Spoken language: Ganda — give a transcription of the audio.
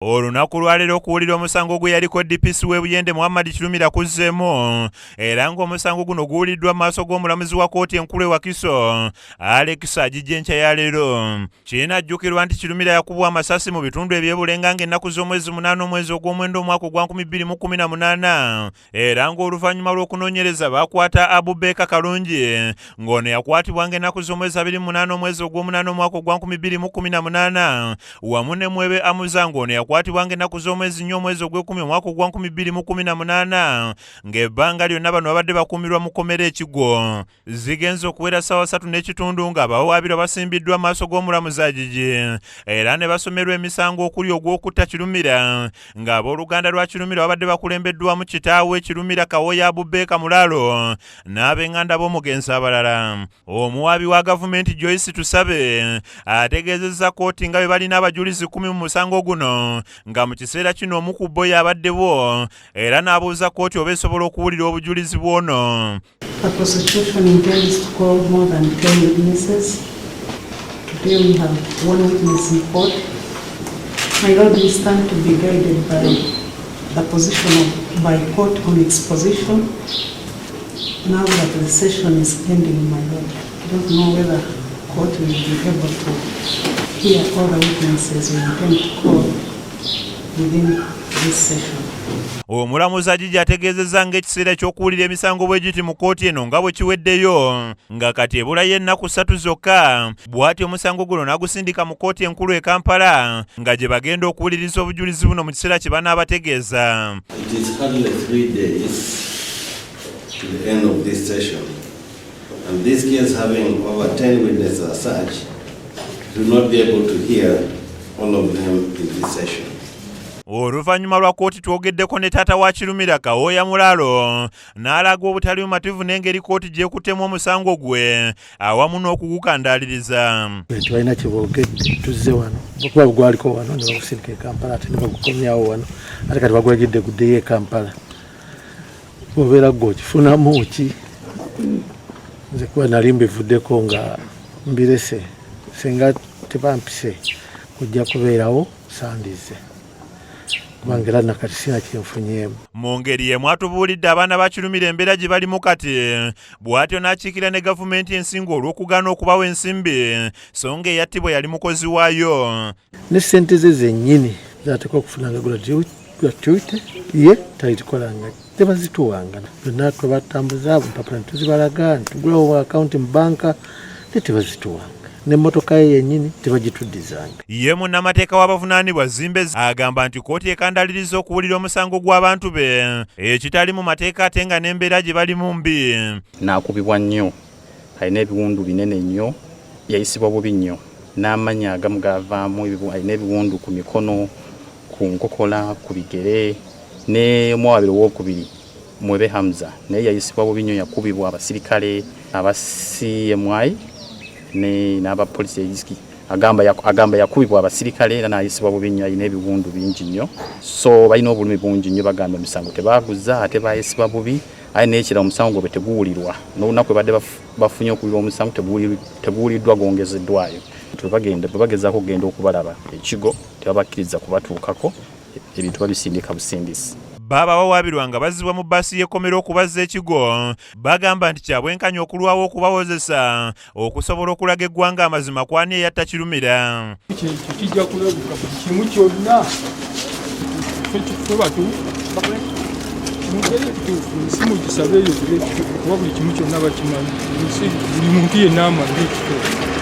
Olunaku lwaleero okuwulira omusango gwe yaliko DPC w'e Buyende Muhammad Kirumira kuzzeemu era ng'omusango guno guwuliddwa mu maaso g'omulamuzi wa kkooti enkulu e Wakiso Alex Agijja enkya ya leero. Kinajjukirwa nti Kirumira yakubwa amasasi mu bitundu eby'ebulenga ng'ennaku z'omwezi 8 omwezi ogw'omwenda omwaka ogwa 2018 era ng'oluvannyuma lw'okunoonyereza baakwata Abubeka Kalungi ng'ono yakwatibwa ng'ennaku z'omwezi 28 omwezi ogw'omunaana omwaka ogwa 2018 wamu ne Mwebe Amuza ng'ono yakwatibwa ng'ennaku z'omwezi 4 omwezi ogw'ekumi omwaka ogwa 2018 ng'ebbanga lyonna bano babadde bakuumirwa mu kkomera Ekigo. Zigenze okuwera ssaawa 3:30 ng'abawaabirwa basimbiddwa mu maaso g'omulamuzi Agijja era ne basomerwa emisango okuli ogw'okutta Kirumira ng'abooluganda lwa Kirumira babadde bakulembeddwamu kitaawe Kirumira Kawoya Abubeka Mulalo n'ab'enganda b'omugenzi abalala. Omuwaabi wa gavumenti Joyce Tusabe ategeezezza kkooti nga bwe balina abajulizi 10 mu musango guno nga mu kiseera kino omu ku bo y'abaddewo era n'abuuza kkooti oba esobola okuwulira obujulizi bwono. The prosecution intends to call more than 10 witnesses. Today we have one witness in court. My Lord, we stand to be guided by the position by court on its position. Now that the session is ending, my Lord, I don't know whether court will be able to hear all the witnesses we intend to call within this session. Omulamuzi Agijja ategeezezza ng'ekiseera ky'okuwulira emisango bwe giti mu kkooti eno nga bwe kiweddeyo nga kati ebulayo ennaku 3 zokka bw'ati omusango guno n'agusindika mu kkooti enkulu e Kampala nga gye bagenda okuwuliriza obujulizi buno mu kiseera kye banaabategeeza. It is hardly 3 days to the end of this session, and this case having over 10 witnesses as such, will not be able to hear all of them in this session. Oluvannyuma lwa kkooti twogeddeko ne taata wa Kirumira Kawoya Mulalo n'alaga obutali bumativu n'engeri kkooti gy'ekuttemu omusango gwe awamu n'okugukandaaliriza. Tebalina kye boogedde tuzze wano okuba gwaliko wano ne bagusindika e Kampala ate ne bagukomyawo wano ate kati bagwegedde guddeyo e Kampala. Obeera gw'okifunamu ki? Nze kuba nali mbivuddeko nga mbirese singa tebampise kujja kubeerawo sandize. Mu ngeri y'emu atubuulidde abaana ba Kirumira embeera gye balimu kati bw'atyo n'akiikira ne gavumenti ensingo olw'okugaana okubawa ensimbi so nga eyattibwa yali mukozi waayo. Ne ssente ze zennyini z'ateeka okufunanga gratuity ye talitukolanga tebazituwanga. Byonna twebatambuza empapula ne tuzibalaga ne tugulawo akawunti mu banka ne tebazituwanga. N'emmotoka ye yennyini tebagituddizanga. Ye munnamateeka w'abavunaanibwa Zimbe agamba nti kkooti ekandaaliriza okuwulira omusango gw'abantu be ekitali mu mateeka ate nga n'embeera gye balimu mbi. N'akubibwa nnyo, alina ebiwundu binene nnyo, yayisibwa bubi nnyo n'amanya agamu gavaamu, alina ebiwundu ku mikono, ku nkokola, ku bigere, ne omuwaabiro owookubiri Mwebe Hamza naye yayisibwa bubi nnyo, yakubibwa abasirikale aba CMI n'abapoliisi eyiski agamba yakubibwa abasirikale era n'ayisibwa bubi nnyo, alina ebiwundu bingi nnyo, so balina obulumi bungi nnyo. Bagamba emisango tebaguza ate bayisibwa bubi aye n'ekira omusango gwe teguwulirwa n'olunaku badde bafunye okuwulira omusango teguwuliddwa gwongezeddwayo. Bagezaako okugenda okubalaba Ekigo tebabakkiriza kubatuukako, ebintu babisindika busindisi. Baba bawaabirwa nga bazzibwa mu bbaasi y'ekkomera okubazza Ekigo bagamba nti kyabwenkanya okulwawo okubawozesa okusobola okulaga eggwanga amazima kwani eyatta Kirumira. Kijja kulabuka kimu kyonna simu gisabeeyo kuba buli kimu kyonna bakimanyi, buli muntu yenna amanyi ekituufu.